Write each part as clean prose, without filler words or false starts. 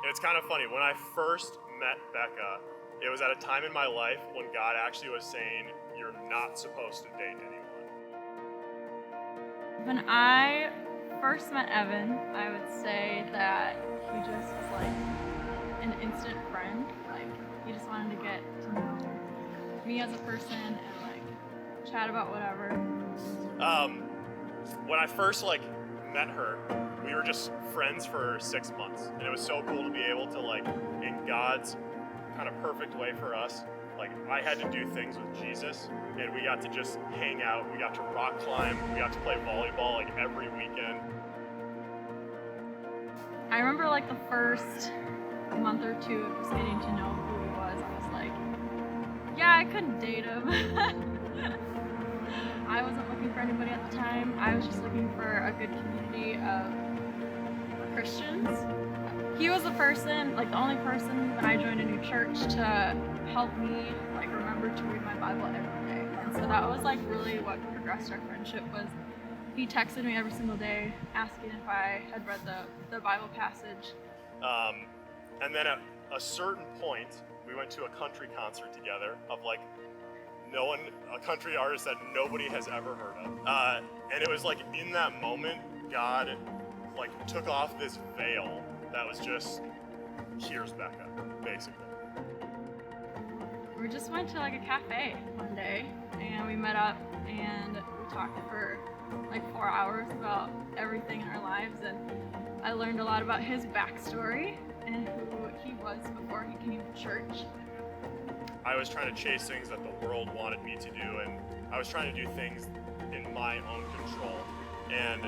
It's kind of funny. When I first met Becca, it was at a time in my life when God actually was saying, you're not supposed to date anyone. When I first met Evan, I would say that he just was like an instant friend. Like, he just wanted to get to know me as a person and like chat about whatever. When I first met her, we were just friends for 6 months, and it was so cool to be able to in God's kind of perfect way for us. I had to do things with Jesus, and we got to just hang out. We got to rock climb. We got to play volleyball every weekend. I remember the first month or two of just getting to know who he was. I was like, yeah, I couldn't date him. I wasn't looking for anybody at the time. I was just looking for a good community of Christians. He was the person, the only person when I joined a new church to help me remember to read my Bible every day. And so that was really what progressed our friendship was he texted me every single day asking if I had read the Bible passage. And then at a certain point, we went to a country concert together of a country artist that nobody has ever heard of. And it was in that moment, God took off this veil that was just, here's Becca, basically. We just went to a cafe one day and we met up and we talked for 4 hours about everything in our lives, and I learned a lot about his backstory and who he was before he came to church. I was trying to chase things that the world wanted me to do, and I was trying to do things in my own control. And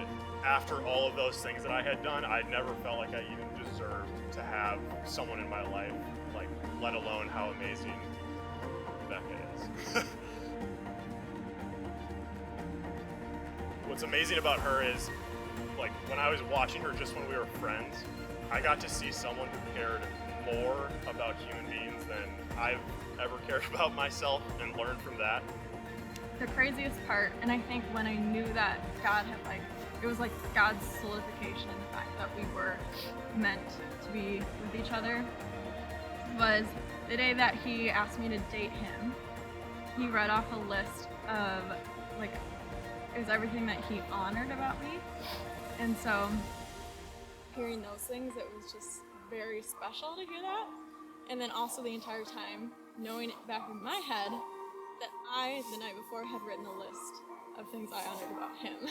after all of those things that I had done, I never felt like I even deserved to have someone in my life, let alone how amazing Becca is. What's amazing about her is, when I was watching her just when we were friends, I got to see someone who cared more about human beings than I've ever cared about myself, and learned from that. The craziest part, and I think when I knew that God had it was God's solidification in the fact that we were meant to be with each other, was the day that he asked me to date him. He read off a list of it was everything that he honored about me, and so hearing those things, it was just very special to hear that. And then also the entire time knowing it back in my head that I, the night before, had written a list of things I honored about him.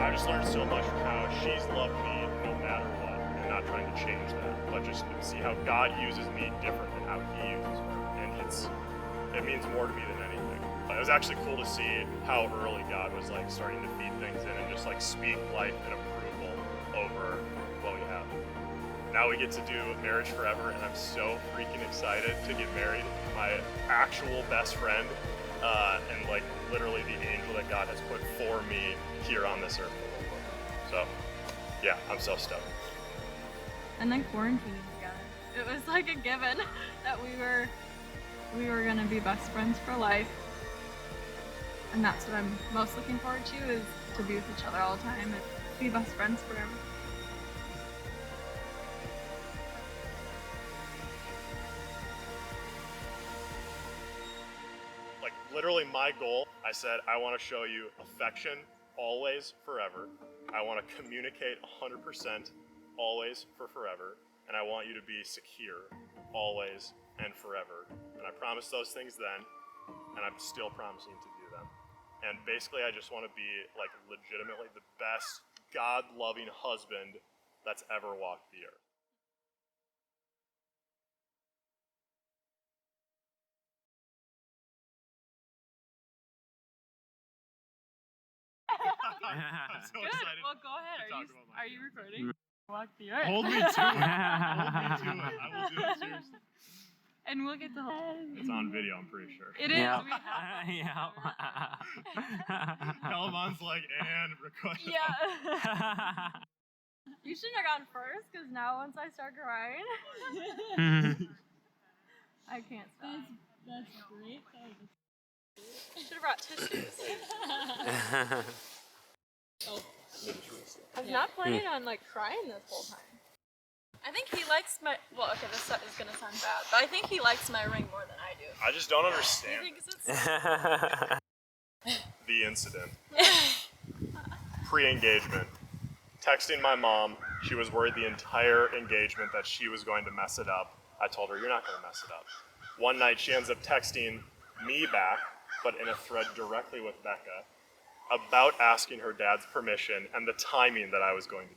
I just learned so much from how she's loved me no matter what, and not trying to change that, but just see how God uses me different than how he uses her. And it means more to me than anything. It was actually cool to see how early God was starting to feed things in and just speak life and approval over what we have. Now we get to do marriage forever, and I'm so freaking excited to get married to my actual best friend, and literally the angel that God has put for me here on this earth. So yeah, I'm so stoked. And then quarantining together. It was a given that we were gonna be best friends for life. And that's what I'm most looking forward to, is to be with each other all the time and be best friends forever. Literally my goal, I said, I want to show you affection always, forever. I want to communicate 100% always for forever. And I want you to be secure always and forever. And I promised those things then, and I'm still promising to do them. And basically I just want to be legitimately the best God-loving husband that's ever walked the earth. I'm so Good. excited. Well, go ahead. Are you recording? Walk the earth. Hold me to it. Hold me to it. I will do it seriously. And we'll get the whole. It's on video, I'm pretty sure. It is. Yeah. We have Yeah. Helamon's and record. Yeah. You shouldn't have gone first, because now once I start crying, I can't stop. That's great. Should have brought tissues. I'm not planning on like crying this whole time. I think he likes my. Well, okay, this is gonna sound bad, but I think he likes my ring more than I do. I just don't He understand thinks it's. the incident. Pre-engagement. Texting my mom. She was worried the entire engagement that she was going to mess it up. I told her, you're not going to mess it up. One night she ends up texting me back, but in a thread directly with Becca, about asking her dad's permission and the timing that I was going to